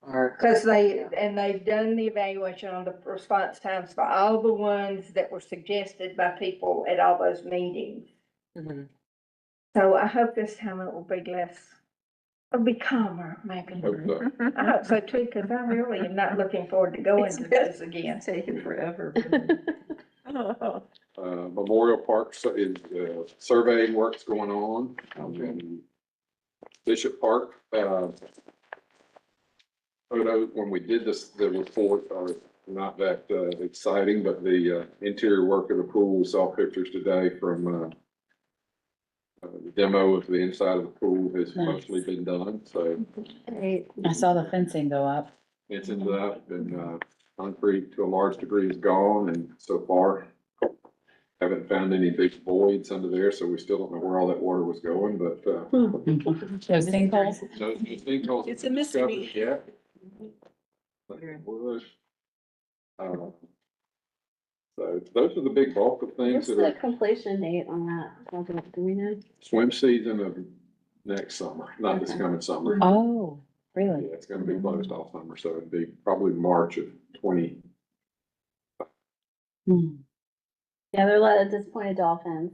are. Cause they've done the evaluation on the response times for all the ones that were suggested by people at all those meetings. Mhm. So I hope this time it will be it'll be calmer, maybe. Hope so. I hope so too, cause I really am not looking forward to going to those again. Taking forever. Memorial Park is, surveying work's going on. Bishop Park, photos, when we did the report are not that, exciting, but the, interior work of the pool, we saw pictures today from, the demo of the inside of the pool has mostly been done, so I saw the fencing go up. it's in up and, concrete to a large degree is gone, and so far haven't found any big voids under there, so we still don't know where all that water was going, but, Those sinkholes? no sinkholes It's a mystery. discovered yet. But it was, so those are the big bulk of things What's that the are completion date on that project? Do we know? swim season of next summer, not this coming summer. Oh, really? Yeah, it's gonna be closed all summer, so it'd be probably March of 20. Yeah, there are a lot of disappointed dolphins.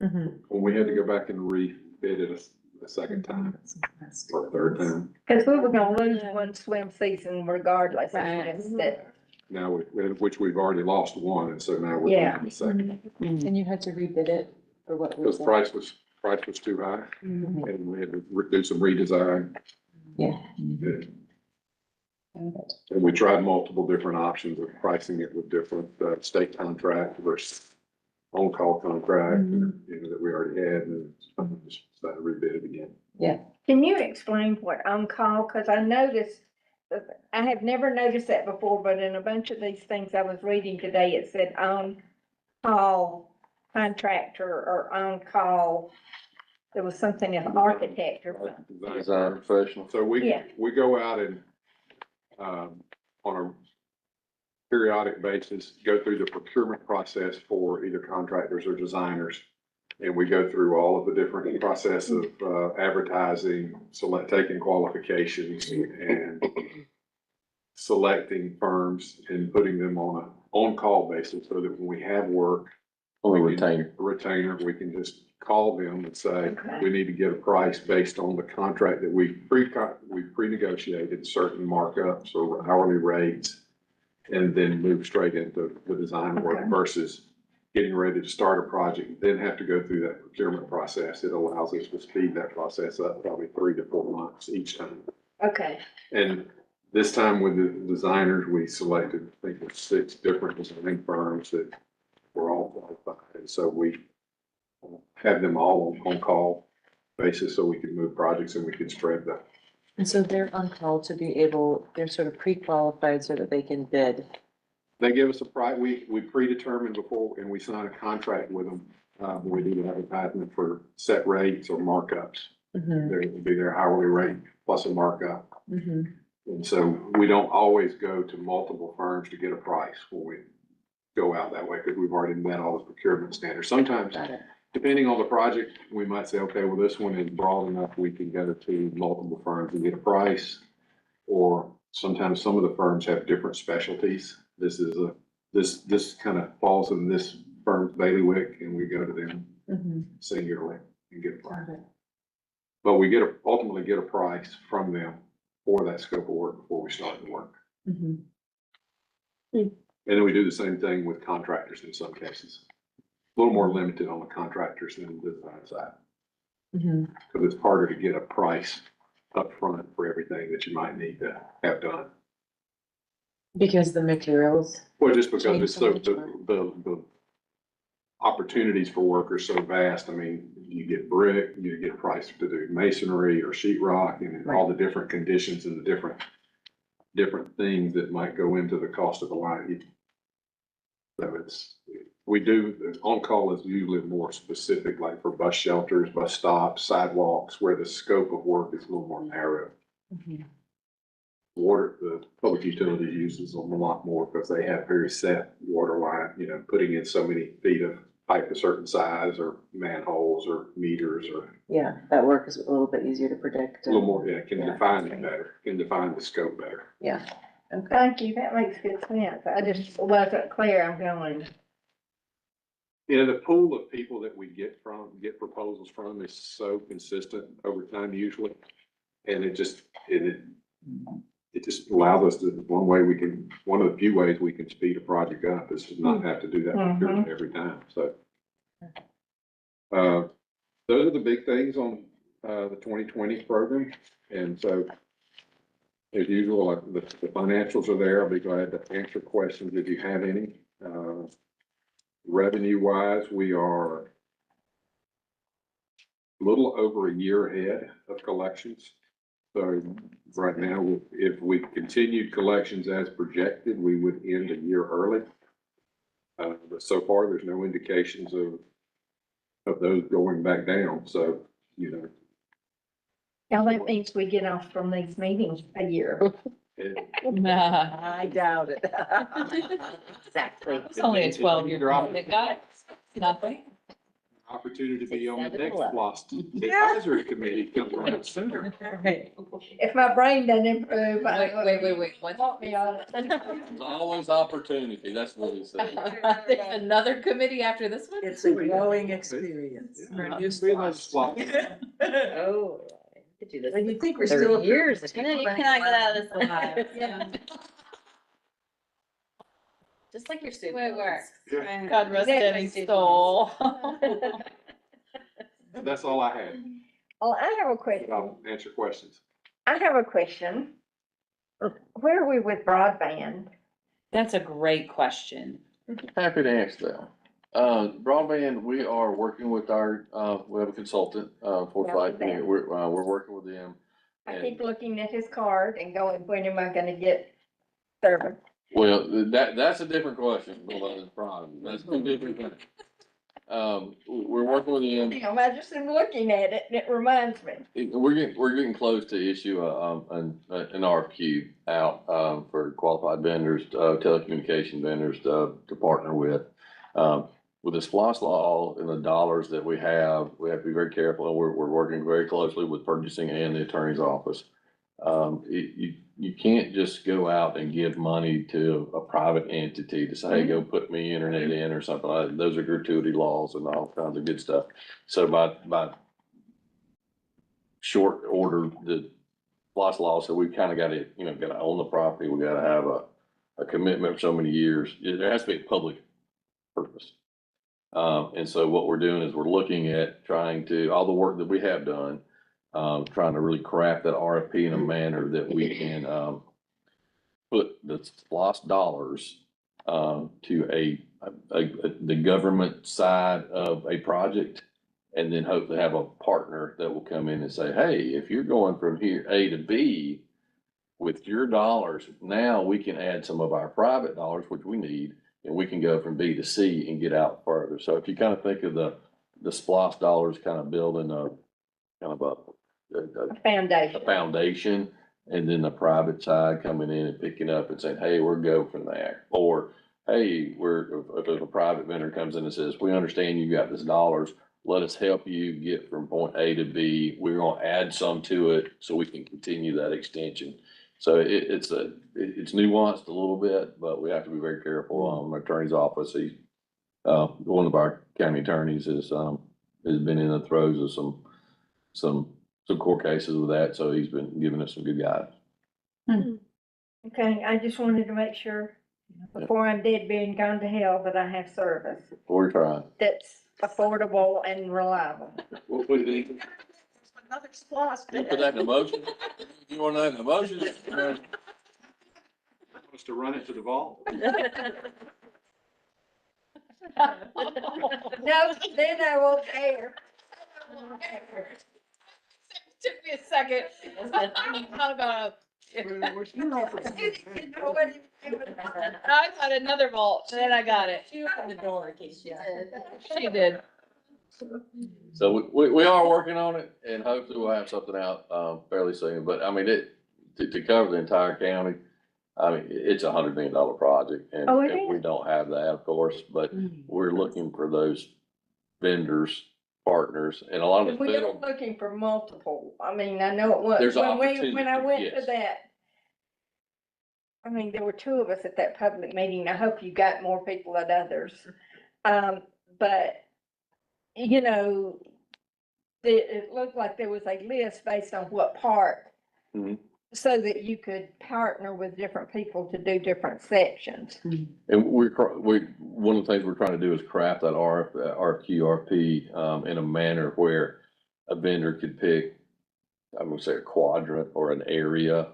Mhm. When we had to go back and refit it a second time, or a third time. Cause we were gonna lose one swim season regardless. Right. It's just that, Now, which we've already lost one, and so now we're Yeah. down the second. And you had to rebid it for what Because reason? price was too high, Mhm. and we had to do some redesign. Yeah. And we tried multiple different options of pricing it with different, state contract versus on-call contract, you know, that we already had, and just decided to rebid it again. can you explain what on-call? Cause I noticed, I have never noticed that before, but in a bunch of these things I was reading today, it said on-call contractor or on-call. There was something in architecture. Design professional. So Yeah. we go out and, on a periodic basis, go through the procurement process for either contractors or designers. And we go through all of the different process of, advertising, taking qualifications and selecting firms and putting them on a on-call basis so that when we have work, On a we can- retainer. a retainer, we can just call them and say, we need to get a price based on the contract that we pre-negotiated certain markups or hourly rates, and then move straight into the design work versus getting ready to start a project, then have to go through that procurement process. It allows us to speed that process up probably 3 to 4 months each time. Okay. And this time with the designers, we selected, I think there's 6 different design firms that were all qualified. And so we have them all on call basis so we can move projects and we can spread that. And so they're on call to be able, they're sort of pre-qualified so that they can bid. They give us a price, we predetermine before, and we sign a contract with them. We do the advertisement for set rates or markups. There would be their hourly rate plus a markup. And so we don't always go to multiple firms to get a price when we go out that way, because we've already met all the procurement standards. Sometimes, depending on the project, we might say, okay, well, this one is broad enough, we can go to multiple firms and get a price. Or sometimes some of the firms have different specialties. This kind of falls in this firm's bailiwick, and we go to them singularly and get a price. But we ultimately get a price from them for that scope of work before we start the work. And then we do the same thing with contractors in some cases. A little more limited on the contractors than the design side. Because it's harder to get a price up front for everything that you might need to have done. Because the materials. Well, just because change it's so so, much the opportunities for work are so vast. I mean, you get brick, you get price to do masonry or sheetrock, and all the different conditions and the different different things that might go into the cost of a line. So we do, the on-call is usually more specific, like for bus shelters, bus stops, sidewalks, where the scope of work is a little more narrow. Water, the public utility uses them a lot more because they have very set water line, putting in so many feet of pipe a certain size or manholes or meters or Yeah, that work is a little bit easier to predict. a little more, can Yeah. define it better, can define the scope better. Yeah. Okay. Thank you, that makes good sense. I just wasn't clear, I'm going. The pool of people that we get proposals from is so consistent over time usually. And it just allows us to, one of the few ways we can speed a project up is to not have to do that procurement every time, so. Those are the big things on, the 2020 program, and so as usual, the financials are there. I'll be glad to answer questions if you have any. Revenue wise, we are a little over a year ahead of collections. So right now, if we continued collections as projected, we would end a year early. But so far, there's no indications of those going back down. So, Now that means we get off from these meetings a year. I doubt it. Exactly. It's only a 12-year project, guys. Nothing. Opportunity to be on the next lost advisory committee comes around sooner. If my brain doesn't improve, Wait. want me on it. There's always opportunity, that's what he said. There's another committee after this one? It's a growing experience. Oh. Could do this. And you think we're 30 still years. And then you cannot get out of this alive. Yeah. Just like your student. Way it works. Yeah. God rest Debbie's soul. That's all I had. Well, I have a question. I'll answer questions. I have a question. Where are we with broadband? That's a great question. Happy to answer that. Broadband, we are working with we have a consultant, Foresight, them. we're working with them. I And- keep looking at his card and going, when am I gonna get service? Well, that's a different question. That's two different things. We're working with them. I just am looking at it and it reminds me. We're getting close to issue an RFQ out, for qualified vendors, telecommunication vendors to partner with. With the SPOS law and the dollars that we have to be very careful, and we're working very closely with purchasing and the attorney's office. You can't just go out and give money to a private entity to say, hey, go put me internet in or something like that. Those are gratuity laws and all kinds of good stuff. So by short order, the SPOS law, so we kind of got to, got to own the property. We got to have a commitment for so many years. There has to be a public purpose. And so what we're doing is we're looking at trying to, all the work that we have done, trying to really craft that RFP in a manner that we can, put the SPOS dollars, to the government side of a project. And then hopefully have a partner that will come in and say, hey, if you're going from here A to B with your dollars, now we can add some of our private dollars, which we need, and we can go from B to C and get out further. So if you kind of think of the SPOS dollars kind of building a foundation, and then the private side coming in and picking up and saying, hey, we're go from there. Or, hey, if a private vendor comes in and says, we understand you got this dollars, let us help you get from point A to B. We're gonna add some to it so we can continue that extension. So it's nuanced a little bit, but we have to be very careful. My attorney's office, one of our county attorneys has been in the throes of some court cases with that, so he's been giving us some good guidance. Okay, I just wanted to make sure before I'm dead being gone to hell that I have service We're trying. that's affordable and reliable. We'll put it in. Another SPOS. You put that in a motion? You want that in a motion? Want us to run it to the vault? No, then I won't care. Took me a second. I'm about I got another vault, and then I got it. She opened the door, She did. So we are working on it and hopefully we'll have something out, fairly soon. But I mean, to cover the entire county, I mean, it's $100 million project and Oh, it and we is? don't have that, of course, but we're looking for those vendors, partners, and a lot of the We federal. are looking for multiple. I mean, I know it was, There's when opportunity, when I went to yes. that. I mean, there were two of us at that public meeting. I hope you got more people than others. But, you know, it looked like there was a list based on what part. Mhm. So that you could partner with different people to do different sections. And one of the things we're trying to do is craft that RFP, in a manner where a vendor could pick, I'm gonna say a quadrant or an area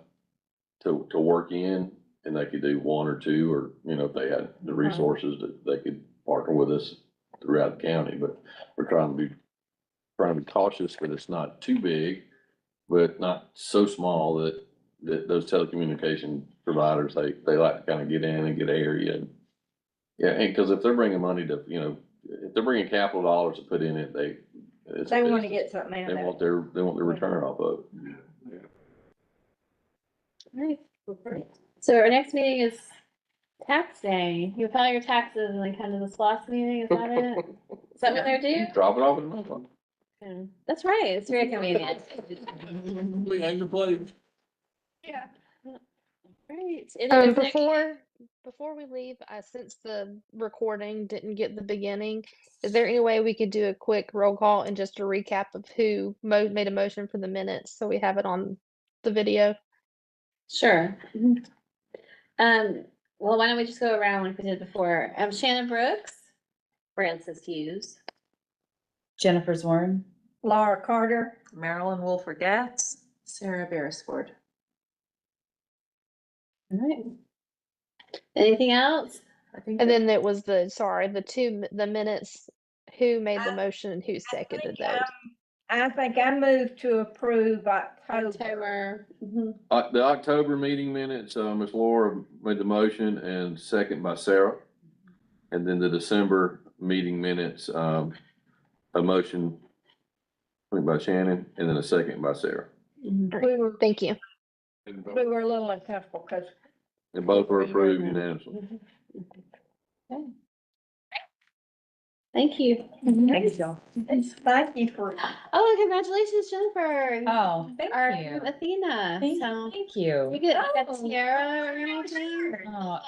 to work in, and they could do one or two, or, if they had the resources that they could partner with us throughout the county, but we're trying to be cautious that it's not too big, but not so small that those telecommunication providers, they like to kind of get in and get area. And yeah, and because if they're bringing money to, if they're bringing capital dollars to put in it, they Want to get something out they of want it. their return off of it. Right. So our next meeting is tax day. You file your taxes and then come to this last meeting, is that it? Is that what they're due? Drop it off in the mail. Yeah. That's right, it's very convenient. We hang the plate. Yeah. Right. And then is there- Before we leave, since the recording didn't get the beginning, is there any way we could do a quick roll call and just a recap of who made a motion for the minutes, so we have it on the video? Sure. Well, why don't we just go around like we did before? Shannon Brooks, Francis Hughes, Jennifer Zorn. Laura Carter. Marilyn Wolfer Gatz, Sarah Beresford. all right. Anything else? I think. And then it was the minutes, who made the motion and who seconded those? I think I moved to approve October. The October meeting minutes, Ms. Laura made the motion and second by Sarah. And then the December meeting minutes, a motion by Shannon and then a second by Sarah. Thank you. We were a little uncomfortable because. And both were approved unanimously. Okay. Thank you. Thanks, y'all. Thank you for. Oh, congratulations, Jennifer. Oh, thank Our you. Athena. So Thank you. you get a tiara or anything? Oh.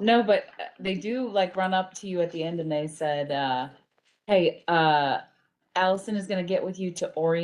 No, but they do like run up to you at the end and they said, hey, Allison is gonna get with you to orient